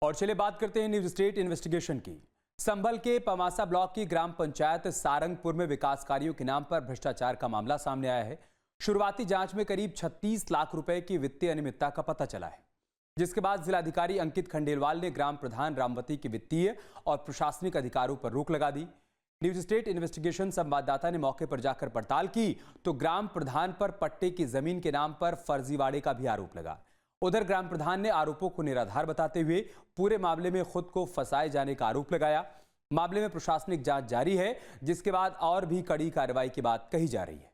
और चलिए बात करते हैं न्यूज स्टेट इन्वेस्टिगेशन की। संभल के पमासा ब्लॉक की ग्राम पंचायत सारंगपुर में विकास कार्यों के नाम पर भ्रष्टाचार का मामला सामने आया है। शुरुआती जांच में करीब 36 लाख रुपए की वित्तीय अनियमितता का पता चला है, जिसके बाद जिलाधिकारी अंकित खंडेलवाल ने ग्राम प्रधान रामवती के वित्तीय और प्रशासनिक अधिकारों पर रोक लगा दी। न्यूज स्टेट इन्वेस्टिगेशन संवाददाता ने मौके पर जाकर पड़ताल की तो ग्राम प्रधान पर पट्टे की जमीन के नाम पर फर्जीवाड़े का भी आरोप लगा। उधर ग्राम प्रधान ने आरोपों को निराधार बताते हुए पूरे मामले में खुद को फंसाए जाने का आरोप लगाया। मामले में प्रशासनिक जांच जारी है, जिसके बाद और भी कड़ी कार्रवाई की बात कही जा रही है।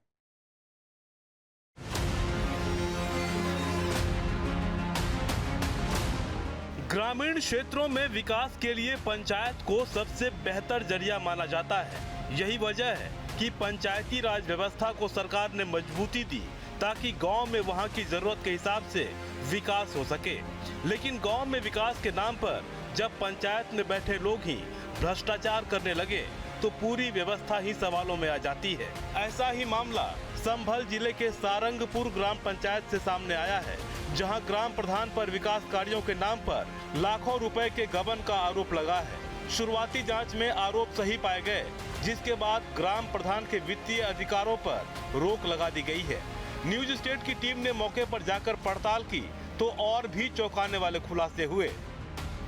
ग्रामीण क्षेत्रों में विकास के लिए पंचायत को सबसे बेहतर जरिया माना जाता है। यही वजह है कि पंचायती राज व्यवस्था को सरकार ने मजबूती दी ताकि गांव में वहां की जरूरत के हिसाब से विकास हो सके। लेकिन गांव में विकास के नाम पर जब पंचायत में बैठे लोग ही भ्रष्टाचार करने लगे तो पूरी व्यवस्था ही सवालों में आ जाती है। ऐसा ही मामला संभल जिले के सारंगपुर ग्राम पंचायत से सामने आया है, जहां ग्राम प्रधान पर विकास कार्यों के नाम पर लाखों रुपए के गबन का आरोप लगा है। शुरुआती जांच में आरोप सही पाए गए, जिसके बाद ग्राम प्रधान के वित्तीय अधिकारों पर रोक लगा दी गई है। न्यूज स्टेट की टीम ने मौके पर जाकर पड़ताल की तो और भी चौंकाने वाले खुलासे हुए।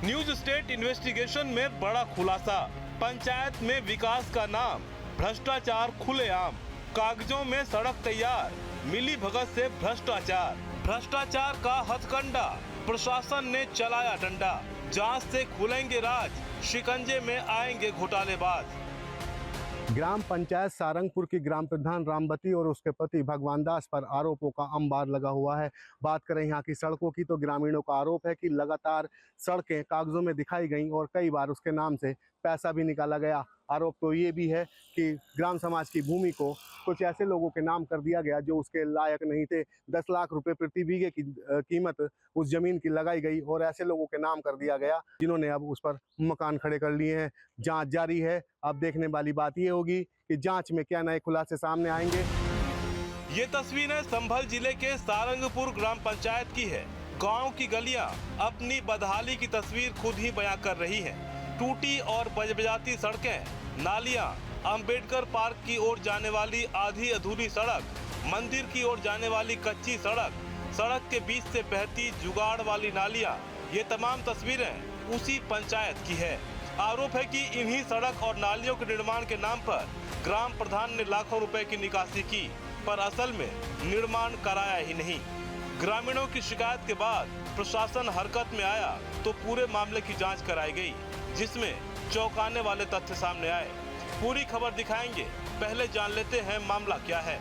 न्यूज स्टेट इन्वेस्टिगेशन में बड़ा खुलासा, पंचायत में विकास का नाम, भ्रष्टाचार खुलेआम, कागजों में सड़क तैयार, मिली भगत से भ्रष्टाचार, भ्रष्टाचार का हथकंडा, प्रशासन ने चलाया डंडा, जांच से खुलेंगे राज, शिकंजे में आएंगे घोटालेबाज। ग्राम पंचायत सारंगपुर की ग्राम प्रधान रामवती और उसके पति भगवान दास पर आरोपों का अंबार लगा हुआ है। बात करें यहाँ की सड़कों की तो ग्रामीणों का आरोप है कि लगातार सड़कें कागजों में दिखाई गईं और कई बार उसके नाम से पैसा भी निकाला गया। आरोप तो ये भी है कि ग्राम समाज की भूमि को कुछ ऐसे लोगों के नाम कर दिया गया जो उसके लायक नहीं थे। 10 लाख रुपए प्रति बीघे की कीमत उस जमीन की लगाई गई और ऐसे लोगों के नाम कर दिया गया, जिन्होंने अब उस पर मकान खड़े कर लिए हैं। जांच जारी है। अब देखने वाली बात ये होगी कि जांच में क्या नए खुलासे सामने आएंगे। ये तस्वीरें संभल जिले के सारंगपुर ग्राम पंचायत की है। गांव की गलियां अपनी बदहाली की तस्वीर खुद ही बयां कर रही हैं। टूटी और बजबजाती सड़कें, नालियां, अंबेडकर पार्क की ओर जाने वाली आधी अधूरी सड़क, मंदिर की ओर जाने वाली कच्ची सड़क, सड़क के बीच से बहती जुगाड़ वाली नालियां, ये तमाम तस्वीरें उसी पंचायत की है। आरोप है कि इन्हीं सड़क और नालियों के निर्माण के नाम पर ग्राम प्रधान ने लाखों रुपए की निकासी की, पर असल में निर्माण कराया ही नहीं। ग्रामीणों की शिकायत के बाद प्रशासन हरकत में आया तो पूरे मामले की जांच कराई गई, जिसमें चौंकाने वाले तथ्य सामने आए। पूरी खबर दिखाएंगे, पहले जान लेते हैं मामला क्या है।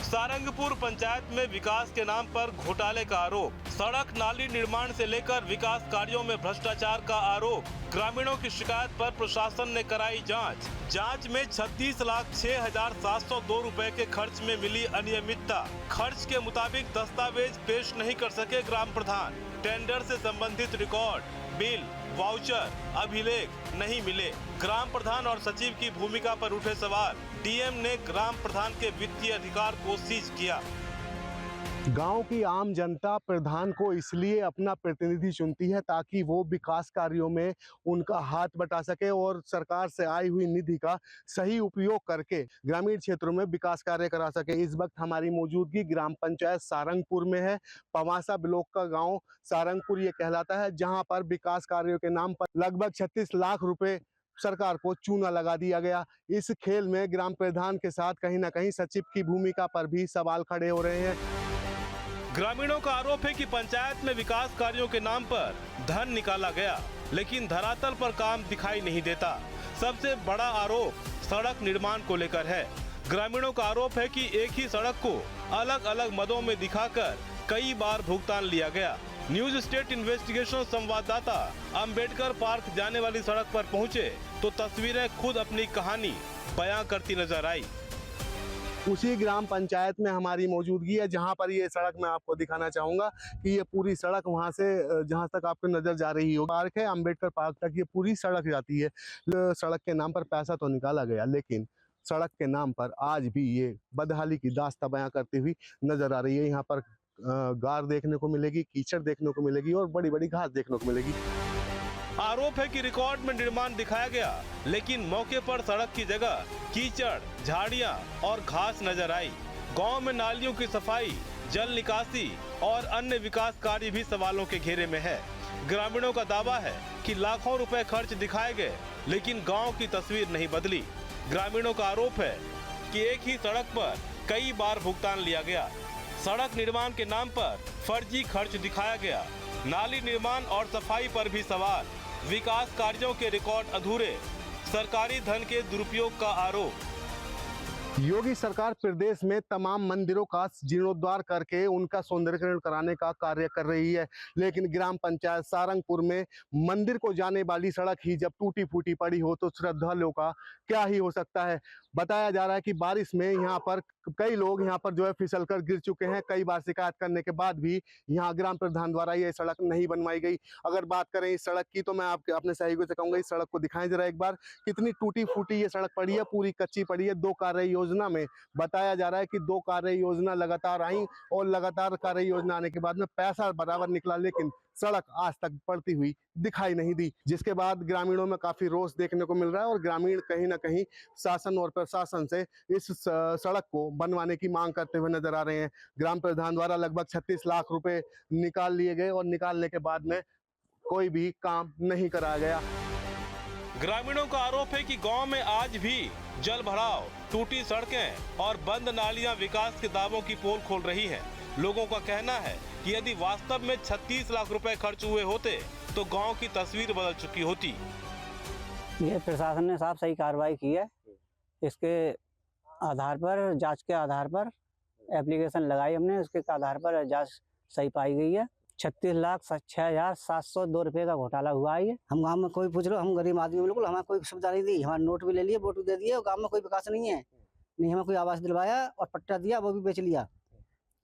सारंगपुर पंचायत में विकास के नाम पर घोटाले का आरोप, सड़क नाली निर्माण से लेकर विकास कार्यों में भ्रष्टाचार का आरोप। ग्रामीणों की शिकायत पर प्रशासन ने कराई जांच। जांच में 36,06,702 रुपए के खर्च में मिली अनियमितता। खर्च के मुताबिक दस्तावेज पेश नहीं कर सके ग्राम प्रधान। टेंडर से संबंधित रिकॉर्ड, बिल, वाउचर, अभिलेख नहीं मिले। ग्राम प्रधान और सचिव की भूमिका पर उठे सवाल। डीएम ने ग्राम प्रधान के वित्तीय अधिकार को सीज किया। गांव की आम जनता प्रधान को इसलिए अपना प्रतिनिधि चुनती है ताकि वो विकास कार्यों में उनका हाथ बटा सके और सरकार से आई हुई निधि का सही उपयोग करके ग्रामीण क्षेत्रों में विकास कार्य करा सके। इस वक्त हमारी मौजूदगी ग्राम पंचायत सारंगपुर में है। पमासा ब्लॉक का गांव सारंगपुर ये कहलाता है, जहां पर विकास कार्यों के नाम पर लगभग 36 लाख रुपए सरकार को चूना लगा दिया गया। इस खेल में ग्राम प्रधान के साथ कहीं ना कहीं सचिव की भूमिका पर भी सवाल खड़े हो रहे हैं। ग्रामीणों का आरोप है कि पंचायत में विकास कार्यों के नाम पर धन निकाला गया, लेकिन धरातल पर काम दिखाई नहीं देता। सबसे बड़ा आरोप सड़क निर्माण को लेकर है। ग्रामीणों का आरोप है कि एक ही सड़क को अलग अलग मदों में दिखाकर कई बार भुगतान लिया गया। न्यूज स्टेट इन्वेस्टिगेशन संवाददाता अंबेडकर पार्क जाने वाली सड़क पर पहुंचे तो तस्वीरें खुद अपनी कहानी बयां करती नजर आई। उसी ग्राम पंचायत में हमारी मौजूदगी है, जहां पर ये सड़क मैं आपको दिखाना चाहूंगा कि ये पूरी सड़क वहां से जहां तक आपको नजर जा रही हो पार्क है अंबेडकर पार्क तक, ये पूरी सड़क जाती है। सड़क के नाम पर पैसा तो निकाला गया, लेकिन सड़क के नाम पर आज भी ये बदहाली की दास्तां बयां करती हुई नजर आ रही है। यहाँ पर गार देखने को मिलेगी, कीचड़ देखने को मिलेगी और बड़ी बड़ी घास देखने को मिलेगी। आरोप है कि रिकॉर्ड में निर्माण दिखाया गया, लेकिन मौके पर सड़क की जगह कीचड़, झाड़ियां और घास नजर आई। गांव में नालियों की सफाई, जल निकासी और अन्य विकास कार्य भी सवालों के घेरे में है। ग्रामीणों का दावा है कि लाखों रुपए खर्च दिखाए गए, लेकिन गांव की तस्वीर नहीं बदली। ग्रामीणों का आरोप है कि एक ही सड़क पर कई बार भुगतान लिया गया। सड़क निर्माण के नाम पर फर्जी खर्च दिखाया गया। नाली निर्माण और सफाई पर भी सवाल। विकास कार्यों के रिकॉर्ड अधूरे। सरकारी धन के दुरुपयोग का आरोप। योगी सरकार प्रदेश में तमाम मंदिरों का जीर्णोद्धार करके उनका सौंदर्यीकरण कराने का कार्य कर रही है, लेकिन ग्राम पंचायत सारंगपुर में मंदिर को जाने वाली सड़क ही जब टूटी फूटी पड़ी हो तो श्रद्धालुओं का क्या ही हो सकता है। बताया जा रहा है कि बारिश में यहाँ पर कई लोग यहाँ पर जो है फिसलकर गिर चुके हैं। कई बार शिकायत करने के बाद भी यहाँ ग्राम प्रधान द्वारा ये सड़क नहीं बनवाई गई। अगर बात करें इस सड़क की तो मैं आपके अपने सहयोगियों से कहूँगा इस सड़क को दिखाएं जरा एक बार, कितनी टूटी फूटी ये सड़क पड़ी है, पूरी कच्ची पड़ी है। 2 कार्य योजना में बताया जा रहा है कि 2 कार्य योजना लगातार आई और लगातार कार्य योजना आने के बाद में पैसा बराबर निकला, लेकिन सड़क आज तक पड़ती हुई दिखाई नहीं दी, जिसके बाद ग्रामीणों में काफी रोष देखने को मिल रहा है और ग्रामीण कहीं ना कहीं शासन और प्रशासन से इस सड़क को बनवाने की मांग करते हुए नजर आ रहे हैं। ग्राम प्रधान द्वारा लगभग 36 लाख रुपए निकाल लिए गए और निकालने के बाद में कोई भी काम नहीं कराया गया। ग्रामीणों का आरोप है कि गांव में आज भी जल भराव, टूटी सड़कें और बंद नालियां विकास के दावों की पोल खोल रही हैं। लोगों का कहना है कि यदि वास्तव में 36 लाख रुपए खर्च हुए होते तो गांव की तस्वीर बदल चुकी होती। ये प्रशासन ने साफ सही कार्रवाई की है। इसके आधार पर, जांच के आधार पर एप्लीकेशन लगाई हमने, उसके आधार पर जांच सही पाई गई है। 36,06,702 रुपये का घोटाला हुआ है। हम गांव में कोई पूछ लो, हम गरीब आदमी बिल्कुल, हमें कोई सुविधा नहीं दी। हमारा नोट भी ले लिए, वोट भी दे दिए और गांव में कोई विकास नहीं है। नहीं हमें कोई आवास दिलवाया और पट्टा दिया, वो भी बेच लिया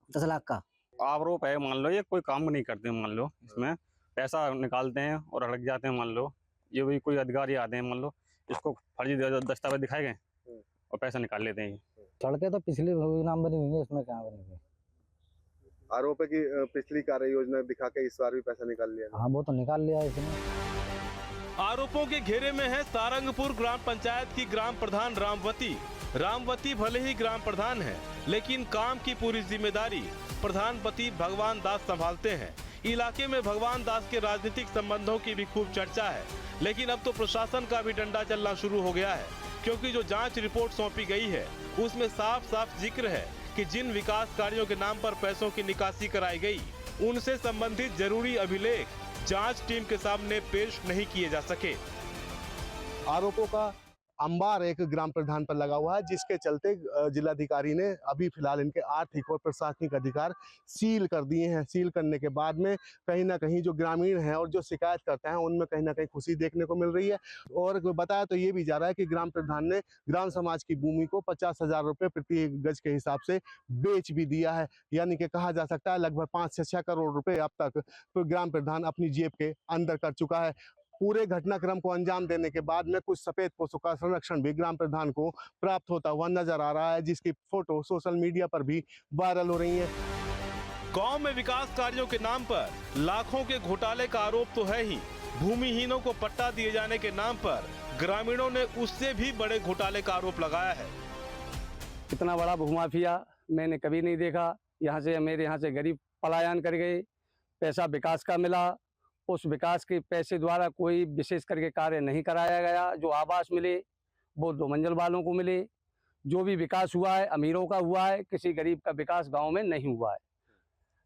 10 लाख का। आरोप है, मान लो ये कोई काम नहीं करते, मान लो इसमें पैसा निकालते हैं और अड़क जाते हैं। मान लो ये भी कोई अधिकारी आते हैं, मान लो इसको फर्जी दस्तावेज दिखाए गए और पैसा निकाल लेते हैं। सड़कें तो पिछली नाम बनी हुई है, इसमें क्या बनी हुई? आरोप है कि पिछली कार्य योजना दिखा के इस बार भी पैसा निकाल लिया। हाँ, वो तो निकाल लिया इसने। आरोपों के घेरे में है सारंगपुर ग्राम पंचायत की ग्राम प्रधान रामवती। रामवती भले ही ग्राम प्रधान है, लेकिन काम की पूरी जिम्मेदारी प्रधानपति भगवान दास संभालते हैं। इलाके में भगवान दास के राजनीतिक संबंधों की भी खूब चर्चा है, लेकिन अब तो प्रशासन का भी डंडा चलना शुरू हो गया है, क्योंकि जो जांच रिपोर्ट सौंपी गई है उसमें साफ साफ जिक्र है कि जिन विकास कार्यों के नाम पर पैसों की निकासी कराई गई, उनसे संबंधित जरूरी अभिलेख जांच टीम के सामने पेश नहीं किए जा सके। आरोपों का अंबार एक ग्राम प्रधान पर लगा हुआ है, जिसके चलते जिलाधिकारी ने अभी फिलहाल इनके आर्थिक और प्रशासनिक अधिकार सील कर दिए हैं। सील करने के बाद में कहीं ना कहीं जो ग्रामीण हैं और जो शिकायत करते हैं उनमें कहीं ना कहीं खुशी देखने को मिल रही है। और बताया तो ये भी जा रहा है कि ग्राम प्रधान ने ग्राम समाज की भूमि को 50,000 रुपये प्रति गज के हिसाब से बेच भी दिया है। यानी कि कहा जा सकता है लगभग 5 से 6 करोड़ रुपए अब तक ग्राम प्रधान अपनी जेब के अंदर कर चुका है। पूरे घटनाक्रम को अंजाम देने के बाद में कुछ सफेद पोस्तों का संरक्षण भी ग्राम प्रधान को प्राप्त होता हुआ नजर आ रहा है, जिसकी फोटो सोशल मीडिया पर भी वायरल हो रही है। गांव में विकास कार्यों के नाम पर लाखों के घोटाले का आरोप तो है ही, भूमिहीनों को पट्टा दिए जाने के नाम पर ग्रामीणों ने उससे भी बड़े घोटाले का आरोप लगाया है। इतना बड़ा भूमाफिया मैंने कभी नहीं देखा। मेरे यहाँ से गरीब पलायन कर गए, पैसा विकास का मिला, उस विकास के पैसे द्वारा कोई विशेष करके कार्य नहीं कराया गया। जो आवास मिले वो 2 मंजिल वालों को मिले। जो भी विकास हुआ है अमीरों का हुआ है, किसी गरीब का विकास गांव में नहीं हुआ है।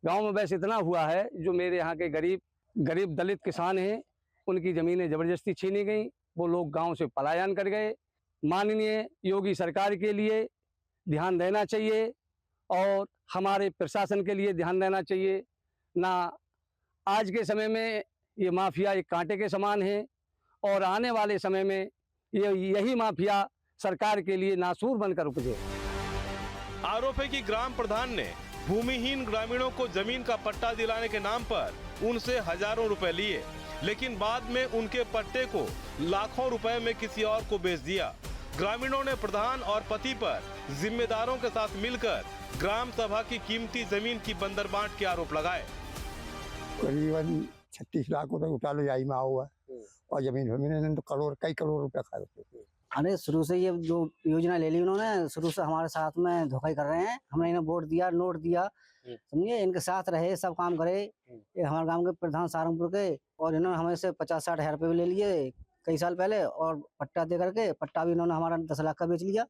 गांव में बस इतना हुआ है, जो मेरे यहाँ के गरीब दलित किसान हैं उनकी ज़मीनें ज़बरदस्ती छीनी गई, वो लोग गांव से पलायन कर गए। माननीय योगी सरकार के लिए ध्यान देना चाहिए और हमारे प्रशासन के लिए ध्यान देना चाहिए। ना आज के समय में ये माफिया एक कांटे के समान है और आने वाले समय में यही माफिया सरकार के लिए नासूर बनकर उपजे। आरोप है कि ग्राम प्रधान ने भूमिहीन ग्रामीणों को जमीन का पट्टा दिलाने के नाम पर उनसे हजारों रुपए लिए, लेकिन बाद में उनके पट्टे को लाखों रुपए में किसी और को बेच दिया। ग्रामीणों ने प्रधान और पति पर जिम्मेदारों के साथ मिलकर ग्राम सभा की कीमती जमीन की बंदरबांट के आरोप लगाए। करीबन 36 लाख रुपए घोटाला जाई में हुआ है और जमीन ने तो कई करोड़ रुपया खाए उसके। अरे शुरू से ये जो योजना ले ली उन्होंने, शुरू से हमारे साथ में धोखा ही कर रहे हैं। हमने इन्हें वोट दिया, नोट दिया, समझिए, इनके साथ रहे, सब काम करे। ये हमारे गांव के प्रधान सारंगपुर के, और इन्होंने हमें से 50-60 हज़ार रुपये भी ले लिए कई साल पहले, और पट्टा दे करके, पट्टा भी इन्होंने हमारा 10 लाख का बेच लिया।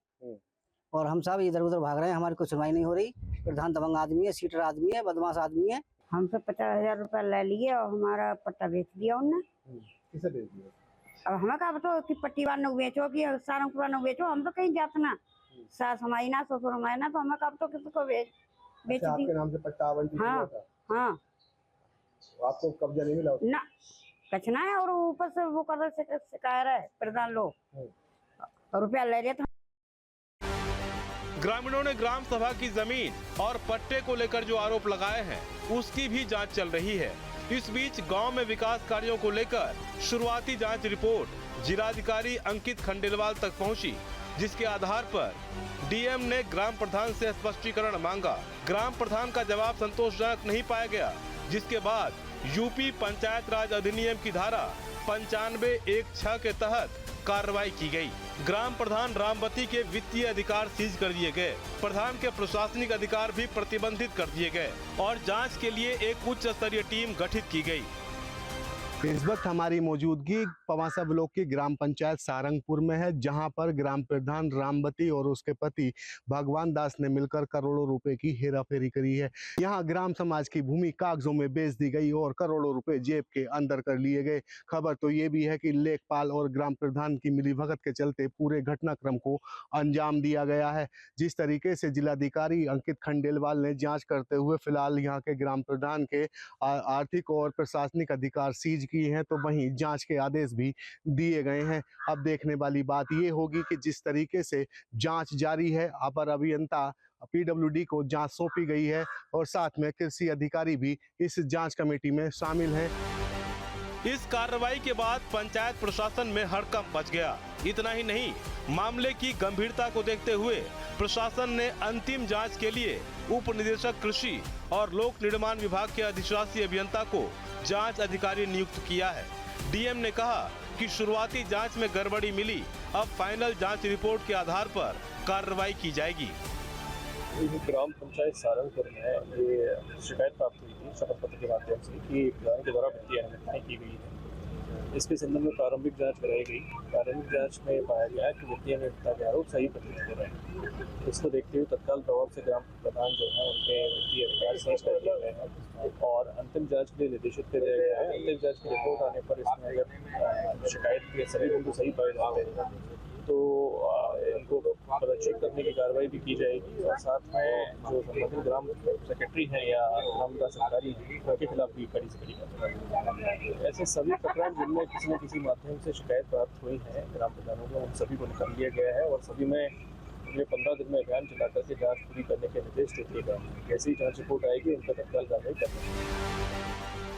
और हम सब इधर उधर भाग रहे हैं, हमारी कोई सुनवाई नहीं हो रही। प्रधान दबंग आदमी है, सीटर आदमी है, बदमाश आदमी है। हमसे 50,000 रुपया ले लिए और हमारा पट्टा बेच दिया उनने। किसे बेच दिया? अब हमें कहा तो कि पट्टी वाले बेचो कि सारंगपुर वाले बेचो, हम तो कहीं जाते ना, सास हमारी ना, ससुर हमारे ना, तो हमें कहा तो किसी को बेच दी। आपके नाम से पट्टा आवंटित हुआ था? हाँ। आपको कब्जा नहीं मिला? ना, कचना है, और ऊपर से वो कर शिकायत है प्रधान लोग, रुपया ले रहे। ग्रामीणों ने ग्राम सभा की जमीन और पट्टे को लेकर जो आरोप लगाए हैं उसकी भी जांच चल रही है। इस बीच गांव में विकास कार्यों को लेकर शुरुआती जांच रिपोर्ट जिलाधिकारी अंकित खंडेलवाल तक पहुंची, जिसके आधार पर डीएम ने ग्राम प्रधान से स्पष्टीकरण मांगा। ग्राम प्रधान का जवाब संतोषजनक नहीं पाया गया, जिसके बाद यूपी पंचायत राज अधिनियम की धारा 95(1)(6) के तहत कार्रवाई की गई। ग्राम प्रधान रामवती के वित्तीय अधिकार सीज कर दिए गए, प्रधान के प्रशासनिक अधिकार भी प्रतिबंधित कर दिए गए और जांच के लिए एक उच्च स्तरीय टीम गठित की गई। इस वक्त हमारी मौजूदगी पवासा ब्लॉक की ग्राम पंचायत सारंगपुर में है, जहां पर ग्राम प्रधान रामवती और उसके पति भगवान दास ने मिलकर करोड़ों रुपए की हेराफेरी करी है। यहां ग्राम समाज की भूमि कागजों में बेच दी गई और करोड़ों रुपए जेब के अंदर कर लिए गए। खबर तो ये भी है कि लेखपाल और ग्राम प्रधान की मिलीभगत के चलते पूरे घटनाक्रम को अंजाम दिया गया है। जिस तरीके से जिलाधिकारी अंकित खंडेलवाल ने जाँच करते हुए फिलहाल यहाँ के ग्राम प्रधान के आर्थिक और प्रशासनिक अधिकार सीज किए हैं, तो वहीं जांच के आदेश भी दिए गए हैं। अब देखने वाली बात ये होगी कि जिस तरीके से जांच जारी है, अपर अभियंता पीडब्ल्यूडी को जांच सौंपी गई है और साथ में कृषि अधिकारी भी इस जांच कमेटी में शामिल हैं। इस कार्रवाई के बाद पंचायत प्रशासन में हड़कंप मच गया। इतना ही नहीं, मामले की गंभीरता को देखते हुए प्रशासन ने अंतिम जांच के लिए उप निदेशक कृषि और लोक निर्माण विभाग के अधिशासी अभियंता को जांच अधिकारी नियुक्त किया है। डीएम ने कहा कि शुरुआती जांच में गड़बड़ी मिली, अब फाइनल जांच रिपोर्ट के आधार पर कार्रवाई की जाएगी। ग्राम पंचायत सारंगपुर में ये शिकायत प्राप्त हुई थी शपथ पत्र के माध्यम से कि प्रधान के द्वारा वित्तीय अनियमितताएं की गई है। इसके संबंध में प्रारंभिक जांच कराई गई। प्रारंभिक जांच में पाया गया कि वित्तीय अनियमितता के आरोप सही प्रतीत हो रहे हैं। इसको देखते हुए तत्काल प्रभाव से ग्राम प्रधान जो है उनके वित्तीय अधिकार सीज कर दिए गए हैं और अंतिम जांच के लिए निर्देशित कर दिया गया है। अंतिम जांच की रिपोर्ट आने पर इसमें अगर शिकायत के सभी बिंदु सही पाए जाते हैं तो इनको पदच्छेद करने की कार्रवाई भी की जाएगी और साथ में जो संबंधित ग्राम सेक्रेटरी हैं या ग्राम विकास अधिकारी हैं उनके खिलाफ भी कड़ी से कड़ी कार्रवाई। ऐसे सभी प्रकरण जिनमें किसी न किसी माध्यम से शिकायत प्राप्त हुई है ग्राम प्रधानों को, उन सभी को निकाल लिया गया है और सभी में अगले 15 दिन में अभियान चला करके जाँच पूरी करने के निर्देश दे दिए गए हैं। जैसे ही जाँच रिपोर्ट आएगी उन पर तत्काल कार्रवाई करनी।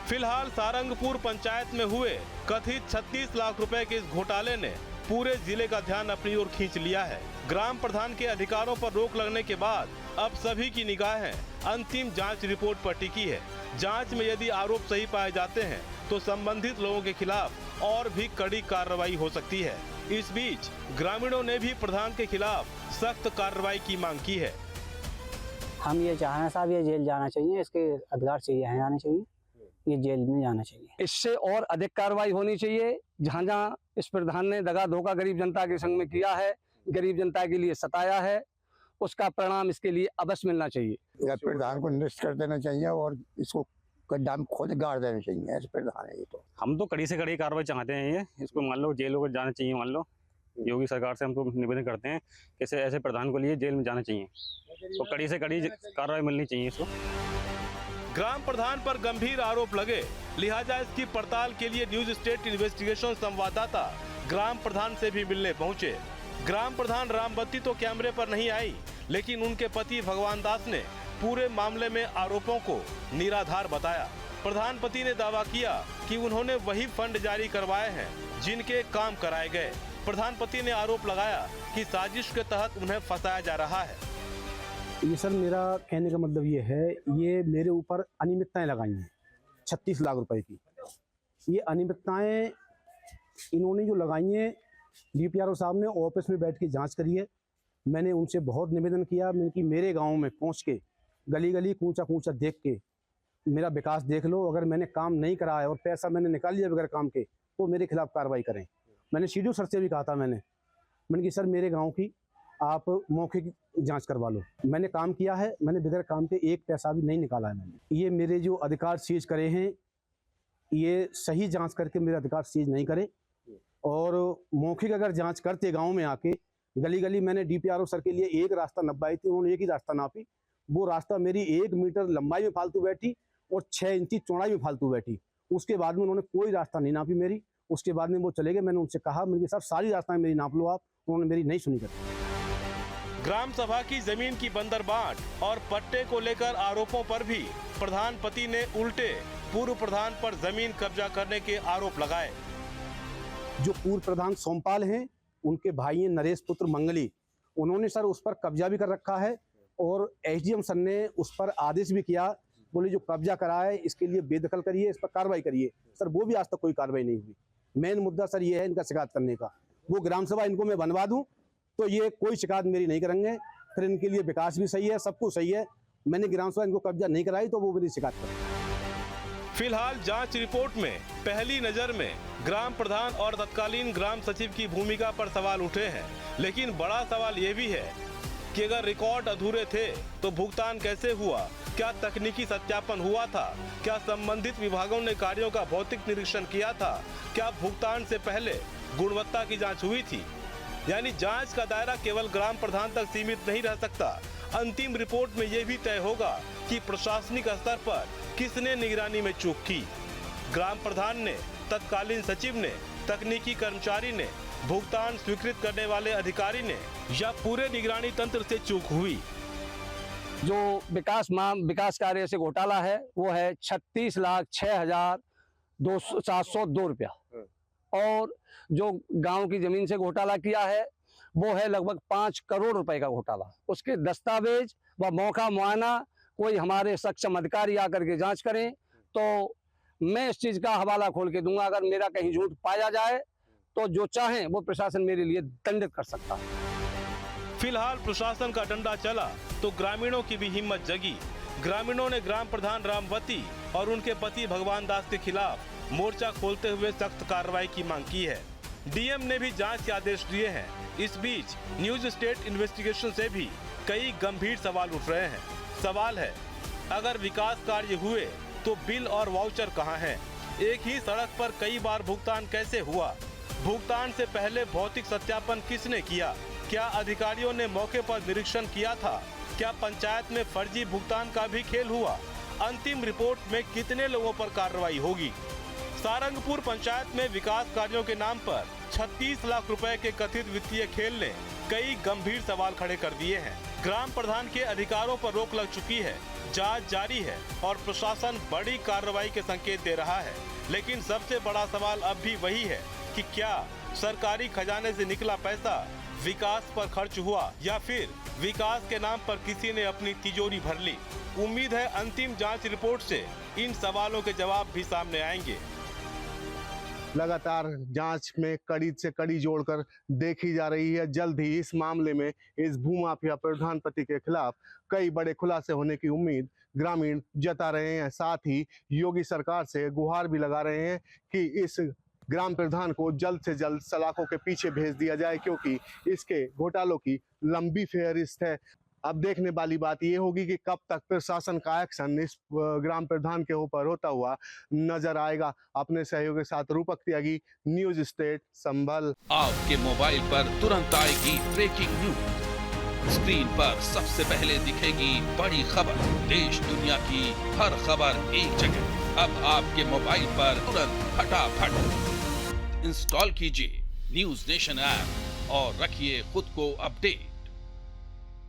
फिलहाल सारंगपुर पंचायत में हुए कथित 36 लाख रुपए के इस घोटाले ने पूरे जिले का ध्यान अपनी ओर खींच लिया है। ग्राम प्रधान के अधिकारों पर रोक लगने के बाद अब सभी की निगाहें अंतिम जांच रिपोर्ट पर टिकी है। जांच में यदि आरोप सही पाए जाते हैं तो संबंधित लोगों के खिलाफ और भी कड़ी कार्रवाई हो सकती है। इस बीच ग्रामीणों ने भी प्रधान के खिलाफ सख्त कार्रवाई की मांग की है। हम ये चाह रहे हैं साहब, ये जेल जाना चाहिए, इसके अधिकार चाहिए, यहाँ आने चाहिए, ये जेल में जाना चाहिए। इससे और अधिक कार्रवाई होनी चाहिए। जहाँ जहाँ इस प्रधान ने दगा धोखा गरीब जनता के संग में किया है, गरीब जनता के लिए सताया है, उसका परिणाम इसके लिए अवश्य मिलना चाहिए। प्रधान को निरस्त कर देना चाहिए और इसको गड्ढा में खोद गाड़ देना चाहिए। ऐसे प्रधान है ये तो। हम तो कड़ी से कड़ी कार्रवाई चाहते हैं। ये इसको मान लो जेलों को जाना चाहिए। मान लो योगी सरकार से हम तो निवेदन करते हैं कि ऐसे प्रधान को लिए जेल में जाना चाहिए, तो कड़ी से कड़ी कार्रवाई मिलनी चाहिए इसको। ग्राम प्रधान पर गंभीर आरोप लगे, लिहाजा इसकी पड़ताल के लिए न्यूज स्टेट इन्वेस्टिगेशन संवाददाता ग्राम प्रधान से भी मिलने पहुंचे। ग्राम प्रधान रामवती तो कैमरे पर नहीं आई, लेकिन उनके पति भगवान दास ने पूरे मामले में आरोपों को निराधार बताया। प्रधान पति ने दावा किया कि उन्होंने वही फंड जारी करवाए हैं जिनके काम कराए गए। प्रधान पति ने आरोप लगाया कि साजिश के तहत उन्हें फंसाया जा रहा है। ये सर मेरा कहने का मतलब ये है, ये मेरे ऊपर अनियमितताएं लगाई हैं 36 लाख रुपए की। ये अनियमितताएं इन्होंने जो लगाई हैं, DPRO साहब ने ऑफिस में बैठ के जांच करी है। मैंने उनसे बहुत निवेदन किया कि मेरे गांव में पहुंच के गली गली कूचा कूचा देख के मेरा विकास देख लो। अगर मैंने काम नहीं कराया और पैसा मैंने निकाल लिया बगैर काम के तो मेरे खिलाफ कार्रवाई करें। मैंने CDO सर से भी कहा था, मैंने कि सर मेरे गांव की आप मौके की जांच करवा लो। मैंने काम किया है, मैंने बगैर काम के एक पैसा भी नहीं निकाला है मैंने। ये मेरे जो अधिकार सीज करे हैं, ये सही जांच करके मेरे अधिकार सीज नहीं करे और मौखिक अगर जांच करते गांव में आके गली गली। मैंने DPRO सर के लिए एक रास्ता नपाई थी, उन्होंने एक ही रास्ता नापी। वो रास्ता मेरी 1 मीटर लंबाई में फालतू बैठी और 6 इंची चौड़ाई में फालतू बैठी। उसके बाद में उन्होंने कोई रास्ता नहीं नापी मेरी। उसके बाद में वो चले गए। मैंने उनसे कहा, मैंने सर सारी रास्ताएं मेरी नाप लो आप। उन्होंने मेरी नहीं सुनी करती। ग्राम सभा की जमीन की बंदरबांट और पट्टे को लेकर आरोपों पर भी प्रधान पति ने उल्टे पूर्व प्रधान पर जमीन कब्जा करने के आरोप लगाए। जो पूर्व प्रधान सोमपाल हैं, उनके भाई हैं नरेश पुत्र मंगली, उन्होंने सर उस पर कब्जा भी कर रखा है और SDM सर ने उस पर आदेश भी किया, बोले जो कब्जा करा है इसके लिए बेदखल करिए, इस पर कार्रवाई करिए। सर वो भी आज तक कोई कार्रवाई नहीं हुई। मेन मुद्दा सर ये है इनका शिकायत करने का। वो ग्राम सभा इनको मैं बनवा दूं तो ये कोई शिकायत मेरी नहीं करेंगे। फिर इनके लिए विकास भी सही है, सब कुछ सही है। मैंने ग्राम सभा इनको कब्जा नहीं कराई तो वो मेरी शिकायत करें। फिलहाल जांच रिपोर्ट में पहली नजर में ग्राम प्रधान और तत्कालीन ग्राम सचिव की भूमिका पर सवाल उठे हैं, लेकिन बड़ा सवाल ये भी है कि अगर रिकॉर्ड अधूरे थे तो भुगतान कैसे हुआ? क्या तकनीकी सत्यापन हुआ था? क्या संबंधित विभागों ने कार्यों का भौतिक निरीक्षण किया था? क्या भुगतान से पहले गुणवत्ता की जांच हुई थी? यानी जांच का दायरा केवल ग्राम प्रधान तक सीमित नहीं रह सकता। अंतिम रिपोर्ट में ये भी तय होगा कि प्रशासनिक स्तर पर किसने निगरानी में चूक की, ग्राम प्रधान ने, तत्कालीन सचिव ने, तकनीकी कर्मचारी ने, भुगतान स्वीकृत करने वाले अधिकारी ने, या पूरे निगरानी तंत्र से चूक हुई। जो विकास कार्य से घोटाला है वो है 36,06,702 रुपया और जो गांव की जमीन से घोटाला किया है वो है लगभग 5 करोड़ रुपए का घोटाला। उसके दस्तावेज व मौका मुआयना कोई हमारे सक्षम अधिकारी आकर के जांच करें तो मैं इस चीज का हवाला खोल के दूंगा। अगर मेरा कहीं झूठ पाया जाए तो जो चाहे वो प्रशासन मेरे लिए दंडित कर सकता है। फिलहाल प्रशासन का डंडा चला तो ग्रामीणों की भी हिम्मत जगी। ग्रामीणों ने ग्राम प्रधान रामवती और उनके पति भगवान दास के खिलाफ मोर्चा खोलते हुए सख्त कार्रवाई की मांग की है। DM ने भी जांच के आदेश दिए हैं। इस बीच न्यूज स्टेट इन्वेस्टिगेशन से भी कई गंभीर सवाल उठ रहे हैं। सवाल है, अगर विकास कार्य हुए तो बिल और वाउचर कहां हैं? एक ही सड़क पर कई बार भुगतान कैसे हुआ? भुगतान से पहले भौतिक सत्यापन किसने किया? क्या अधिकारियों ने मौके पर निरीक्षण किया था? क्या पंचायत में फर्जी भुगतान का भी खेल हुआ? अंतिम रिपोर्ट में कितने लोगों पर कार्रवाई होगी? सारंगपुर पंचायत में विकास कार्यों के नाम पर 36 लाख रुपए के कथित वित्तीय खेल ने कई गंभीर सवाल खड़े कर दिए हैं। ग्राम प्रधान के अधिकारों पर रोक लग चुकी है, जांच जारी है और प्रशासन बड़ी कार्रवाई के संकेत दे रहा है। लेकिन सबसे बड़ा सवाल अब भी वही है कि क्या सरकारी खजाने से निकला पैसा विकास पर खर्च हुआ या फिर विकास के नाम पर किसी ने अपनी तिजोरी भर ली? उम्मीद है अंतिम जांच रिपोर्ट से इन सवालों के जवाब भी सामने आएंगे। लगातार जांच में कड़ी से कड़ी जोड़कर देखी जा रही है। जल्द ही इस मामले में इस भूमाफिया प्रधानपति के खिलाफ कई बड़े खुलासे होने की उम्मीद ग्रामीण जता रहे हैं। साथ ही योगी सरकार से गुहार भी लगा रहे हैं कि इस ग्राम प्रधान को जल्द से जल्द सलाखों के पीछे भेज दिया जाए, क्योंकि इसके घोटालों की लंबी फेहरिस्त है। अब देखने वाली बात ये होगी कि कब तक प्रशासन का एक्शन इस ग्राम प्रधान के ऊपर होता हुआ नजर आएगा। अपने सहयोगी के साथ रूपक त्यागी, न्यूज स्टेट संभल। आपके मोबाइल पर तुरंत आएगी ब्रेकिंग न्यूज। स्क्रीन पर सबसे पहले दिखेगी बड़ी खबर। देश दुनिया की हर खबर एक जगह। अब आपके मोबाइल पर तुरंत फटाफट इंस्टॉल कीजिए न्यूज नेशन ऐप और रखिए खुद को अपडेट।